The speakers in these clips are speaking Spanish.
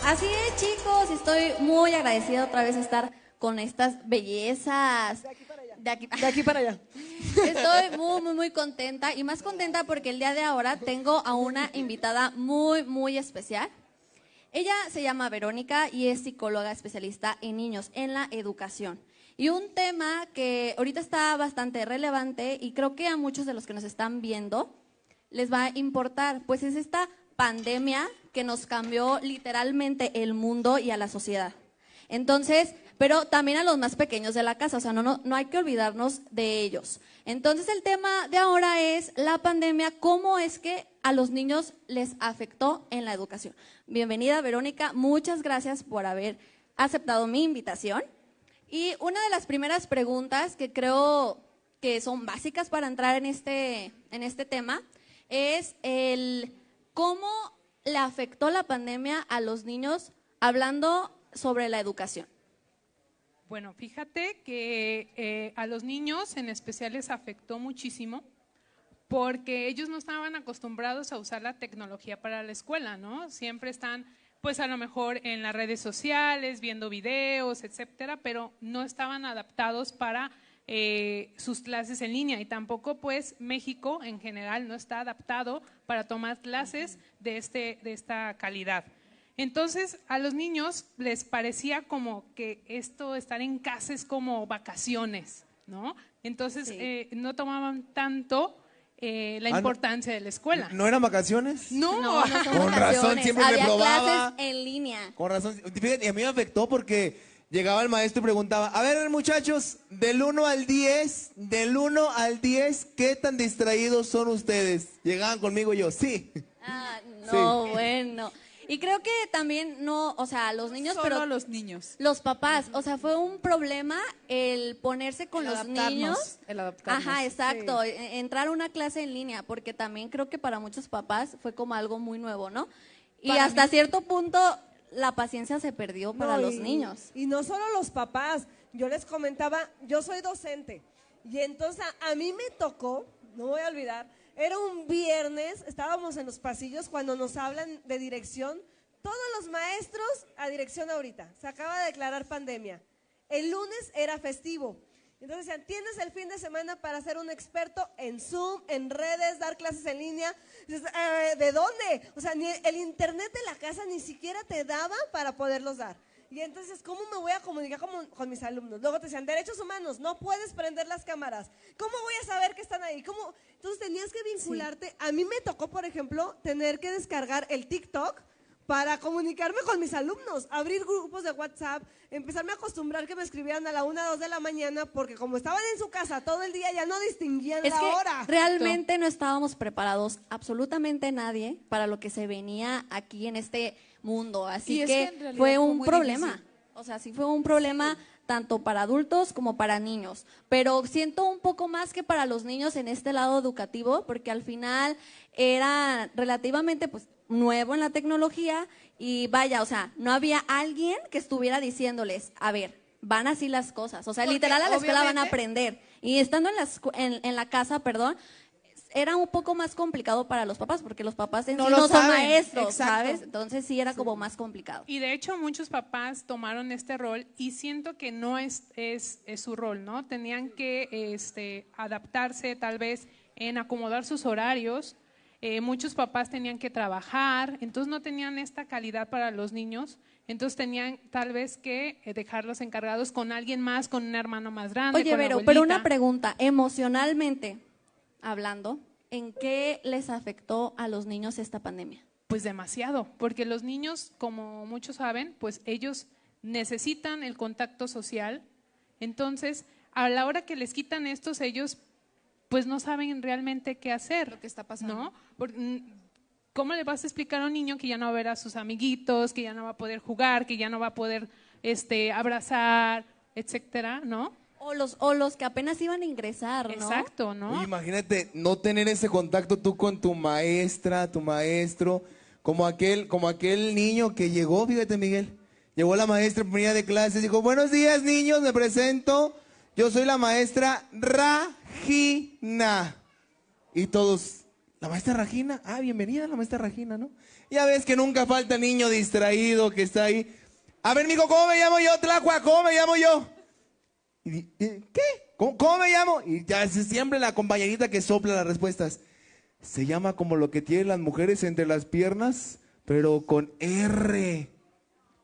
Así es, chicos, estoy muy agradecida otra vez de estar con estas bellezas. De aquí para allá. Estoy muy contenta y más contenta porque el día de ahora tengo a una invitada muy especial. Ella se llama Verónica y es psicóloga especialista en niños, en la educación. Y un tema que ahorita está bastante relevante y creo que a muchos de los que nos están viendo les va a importar, pues es esta pandemia que nos cambió literalmente el mundo y a la sociedad. Entonces, pero también a los más pequeños de la casa, o sea, no hay que olvidarnos de ellos. Entonces, el tema de ahora es la pandemia, cómo es que a los niños les afectó en la educación. Bienvenida, Verónica, muchas gracias por haber aceptado mi invitación. Y una de las primeras preguntas que creo que son básicas para entrar en este tema es el cómo le afectó la pandemia a los niños hablando sobre la educación. Bueno, fíjate que a los niños en especial les afectó muchísimo porque ellos no estaban acostumbrados a usar la tecnología para la escuela, ¿no? Siempre están, pues a lo mejor en las redes sociales, viendo videos, etcétera, pero no estaban adaptados para sus clases en línea y tampoco pues México en general no está adaptado para tomar clases de esta calidad. Entonces a los niños les parecía como que estar en casa es como vacaciones, ¿no? Entonces sí. No tomaban tanto la importancia de la escuela. ¿No eran vacaciones? No son con vacaciones. razón siempre había reprobaba. clases en línea. Con razón. Fíjate, y a mí me afectó porque llegaba el maestro y preguntaba, a ver muchachos, del 1 al 10, ¿qué tan distraídos son ustedes? Llegaban conmigo y yo, sí. Ah, no, Sí. Bueno. Y creo que también los niños, Solo pero los niños. los papás, o sea, fue un problema el ponerse con los niños. El adaptarnos. Ajá, exacto, Sí. entrar a una clase en línea, porque también creo que para muchos papás fue como algo muy nuevo, ¿no? Y Para hasta mí- cierto punto la paciencia se perdió para No, los niños. Y no solo los papás, yo les comentaba, yo soy docente y entonces a mí me tocó, no voy a olvidar, era un viernes, estábamos en los pasillos cuando nos hablan de dirección, todos los maestros a dirección ahorita, se acaba de declarar pandemia. El lunes era festivo. Entonces decían, tienes el fin de semana para ser un experto en Zoom, en redes, dar clases en línea. Dices, ¿de dónde? O sea, ni el internet de la casa ni siquiera te daba para poderlos dar. Y entonces, ¿cómo me voy a comunicar con mis alumnos? Luego te decían, derechos humanos, no puedes prender las cámaras. ¿Cómo voy a saber que están ahí? ¿Cómo? Entonces tenías que vincularte. Sí. A mí me tocó, por ejemplo, tener que descargar el TikTok para comunicarme con mis alumnos, abrir grupos de WhatsApp, empezarme a acostumbrar que me escribieran a la 1, 2 de la mañana, porque como estaban en su casa todo el día ya no distinguían la hora. Realmente no estábamos preparados, absolutamente nadie, para lo que se venía aquí en este mundo, así que fue un problema. Difícil. O sea, sí fue un problema tanto para adultos como para niños, pero siento un poco más que para los niños en este lado educativo, porque al final era relativamente pues nuevo en la tecnología y vaya, o sea, no había alguien que estuviera diciéndoles, a ver, van así las cosas, o sea, porque literal a la escuela van a aprender y estando en la casa, perdón, era un poco más complicado para los papás, porque los papás en sí no son maestros, exacto. ¿Sabes? Entonces sí era como más complicado. Y de hecho muchos papás tomaron este rol y siento que no es su rol, ¿no? Tenían que adaptarse tal vez en acomodar sus horarios. Muchos papás tenían que trabajar, entonces no tenían esta calidad para los niños, entonces tenían tal vez que dejarlos encargados con alguien más, con un hermano más grande. Oye, con pero una pregunta, emocionalmente hablando, ¿en qué les afectó a los niños esta pandemia? Pues demasiado, porque los niños, como muchos saben, pues ellos necesitan el contacto social, entonces a la hora que les quitan estos, ellos pues no saben realmente qué hacer. Lo que está pasando. ¿No? ¿Cómo le vas a explicar a un niño que ya no va a ver a sus amiguitos, que ya no va a poder jugar, que ya no va a poder abrazar, etcétera, ¿no? O los que apenas iban a ingresar, ¿no? Exacto, ¿no? Oye, imagínate no tener ese contacto tú con tu maestra, tu maestro, como aquel niño que llegó, fíjate Miguel, llegó la maestra en primera de clases, dijo, buenos días niños, me presento, yo soy la maestra Regina. Y todos, la maestra Regina, bienvenida la maestra Regina, ¿no? Ya ves que nunca falta niño distraído que está ahí. A ver, mijo, ¿cómo me llamo yo, Tlacua? ¿Cómo me llamo yo? ¿Qué? ¿Cómo me llamo? Y ya siempre la compañerita que sopla las respuestas. Se llama como lo que tienen las mujeres entre las piernas, pero con R.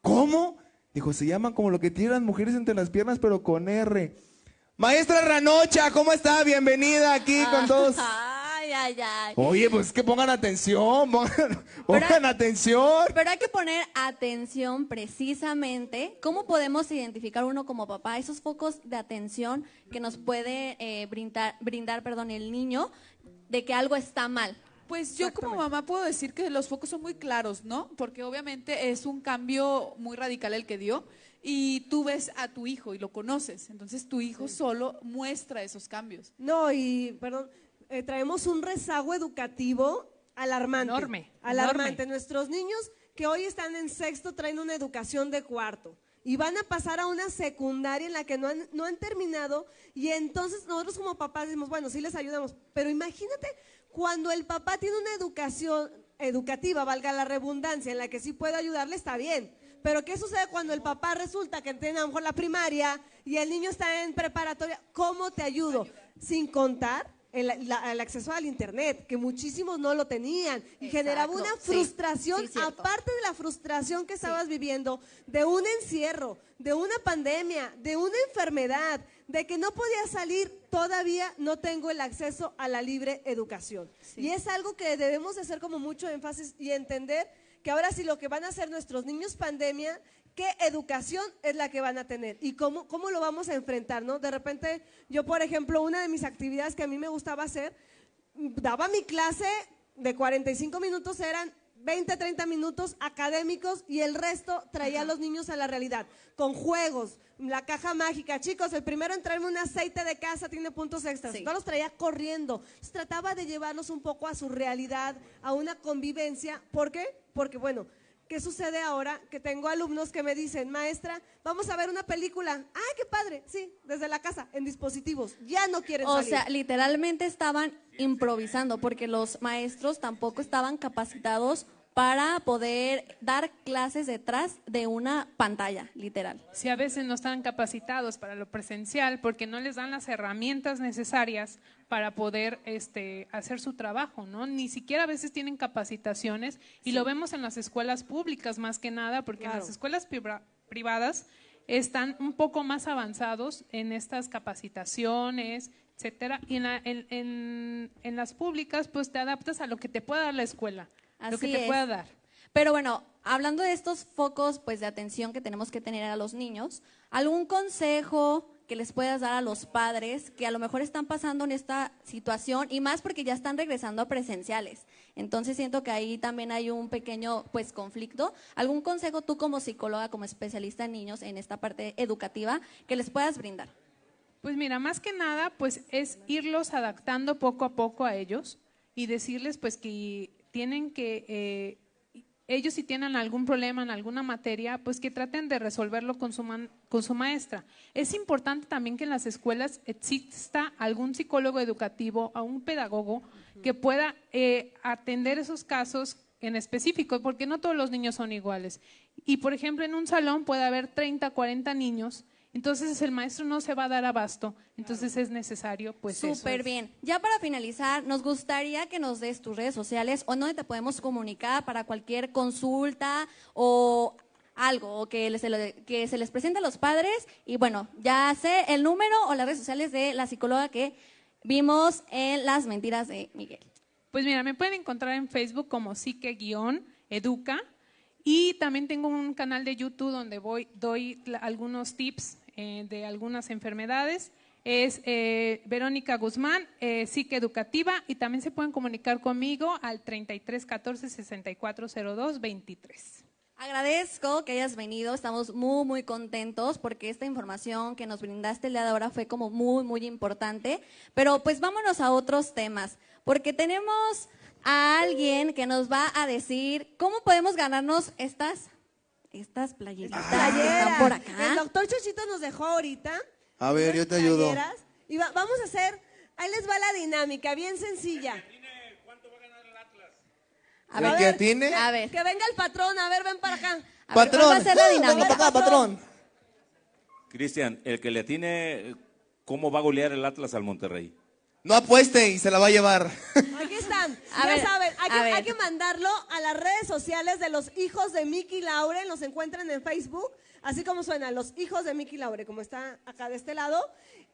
¿Cómo? Dijo, se llama como lo que tienen las mujeres entre las piernas, pero con R. Maestra Ranocha, ¿cómo está? Bienvenida aquí con todos. Ay. Oye, pues que pongan atención, pongan atención. Pero hay que poner atención precisamente. ¿Cómo podemos identificar uno como papá esos focos de atención que nos puede brindar, el niño de que algo está mal? Pues yo como mamá puedo decir que los focos son muy claros, ¿no? Porque obviamente es un cambio muy radical el que dio y tú ves a tu hijo y lo conoces, entonces tu hijo solo muestra esos cambios. No, traemos un rezago educativo alarmante. Alarmante. Nuestros niños que hoy están en sexto traen una educación de cuarto y van a pasar a una secundaria en la que no han terminado, y entonces nosotros como papás decimos, bueno, sí les ayudamos, pero imagínate cuando el papá tiene una educación educativa, valga la redundancia, en la que sí puede ayudarle, está bien. Pero ¿qué sucede cuando el papá resulta que tiene a lo mejor la primaria y el niño está en preparatoria? ¿Cómo te ayudo? Sin contar el acceso al internet, que muchísimos no lo tenían, y generaba una frustración, aparte de la frustración que estabas viviendo, de un encierro, de una pandemia, de una enfermedad, de que no podía salir, todavía no tengo el acceso a la libre educación. Y es algo que debemos de hacer como mucho énfasis y entender que ahora sí lo que van a hacer nuestros niños pandemia, qué educación es la que van a tener y cómo lo vamos a enfrentar, ¿no? De repente, yo por ejemplo, una de mis actividades que a mí me gustaba hacer, daba mi clase de 45 minutos, eran 20, 30 minutos académicos y el resto traía a los niños a la realidad, con juegos, la caja mágica. Chicos, el primero en traerme un aceite de casa tiene puntos extras. Todos los traía corriendo. Entonces, trataba de llevarlos un poco a su realidad, a una convivencia. ¿Por qué? Porque, bueno, ¿qué sucede ahora? Que tengo alumnos que me dicen, maestra, vamos a ver una película. ¡Ay, qué padre! Sí, desde la casa, en dispositivos. Ya no quieren salir. O sea, literalmente estaban improvisando porque los maestros tampoco estaban capacitados para poder dar clases detrás de una pantalla, literal. Sí, a veces no están capacitados para lo presencial porque no les dan las herramientas necesarias para poder hacer su trabajo, ¿no? Ni siquiera a veces tienen capacitaciones y lo vemos en las escuelas públicas más que nada, porque en las escuelas privadas están un poco más avanzados en estas capacitaciones, etcétera, y en las públicas pues te adaptas a lo que te pueda dar la escuela. Así lo que te pueda dar. Pero bueno, hablando de estos focos pues de atención que tenemos que tener a los niños, ¿algún consejo que les puedas dar a los padres que a lo mejor están pasando en esta situación y más porque ya están regresando a presenciales? Entonces siento que ahí también hay un pequeño pues conflicto. ¿Algún consejo tú como psicóloga, como especialista en niños en esta parte educativa que les puedas brindar? Pues mira, más que nada pues es irlos adaptando poco a poco a ellos y decirles pues que tienen que, ellos si tienen algún problema en alguna materia, pues que traten de resolverlo con su maestra. Es importante también que en las escuelas exista algún psicólogo educativo o un pedagogo que pueda atender esos casos en específico, porque no todos los niños son iguales. Y por ejemplo, en un salón puede haber 30, 40 niños, entonces el maestro no se va a dar abasto, entonces es necesario pues Súper bien. Ya para finalizar, nos gustaría que nos des tus redes sociales o donde te podemos comunicar para cualquier consulta o algo, o que se les presente a los padres. Y bueno, ya sé el número o las redes sociales de la psicóloga que vimos en Las Mentiras de Miguel. Pues mira, me pueden encontrar en Facebook como psique-educa. Y también tengo un canal de YouTube donde doy algunos tips de algunas enfermedades. Es Verónica Guzmán, psiqueeducativa, y también se pueden comunicar conmigo al 33 14 64 02 23. Agradezco que hayas venido, estamos muy, muy contentos porque esta información que nos brindaste el día de ahora fue como muy, muy importante. Pero pues vámonos a otros temas, porque tenemos a alguien que nos va a decir cómo podemos ganarnos estas playeritas que están por acá. El doctor Chochito nos dejó ahorita. A ver, yo te ayudo. Y vamos a hacer, ahí les va la dinámica, bien sencilla. A ¿El ver, que atine? a ver. Que venga el patrón, a ver, ven para acá. A ver, Patrón, ¿cuál va a ser la venga dinámica? para acá, patrón. Cristian, el que le atine, ¿cómo va a golear el Atlas al Monterrey? No apueste y se la va a llevar. Aquí están. A Ya ver, saben, a ver. hay que mandarlo a las redes sociales de los hijos de Miki Laure. Los encuentran en Facebook, así como suena, los hijos de Miki Laure, como está acá de este lado.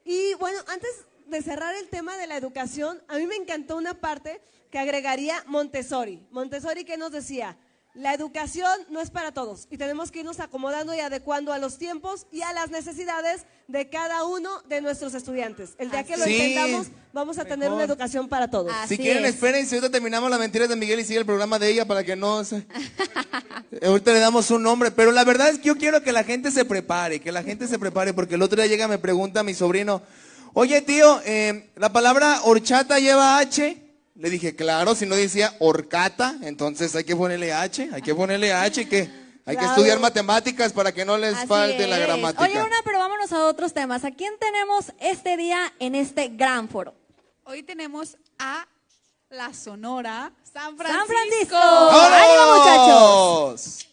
Y bueno, antes de cerrar el tema de la educación, a mí me encantó una parte que agregaría Montessori. Montessori, ¿qué nos decía? La educación no es para todos y tenemos que irnos acomodando y adecuando a los tiempos y a las necesidades de cada uno de nuestros estudiantes. El día que lo Sí. entendamos, vamos a tener una educación para todos. Así Si quieren, es. espérense, ahorita terminamos las mentiras de Miguel y sigue el programa de ella para que no se... Ahorita le damos un nombre, pero la verdad es que yo quiero que la gente se prepare, porque el otro día llega y me pregunta mi sobrino, oye tío, ¿la palabra horchata lleva H? Le dije, claro, si no decía horcata, entonces hay que ponerle H, que hay que Claro. estudiar matemáticas para que no les Así falte la es. gramática. Oye, pero vámonos a otros temas. ¿A quién tenemos este día en este gran foro? Hoy tenemos a la Sonora San San Francisco. Francisco. ¡Ánimo, muchachos!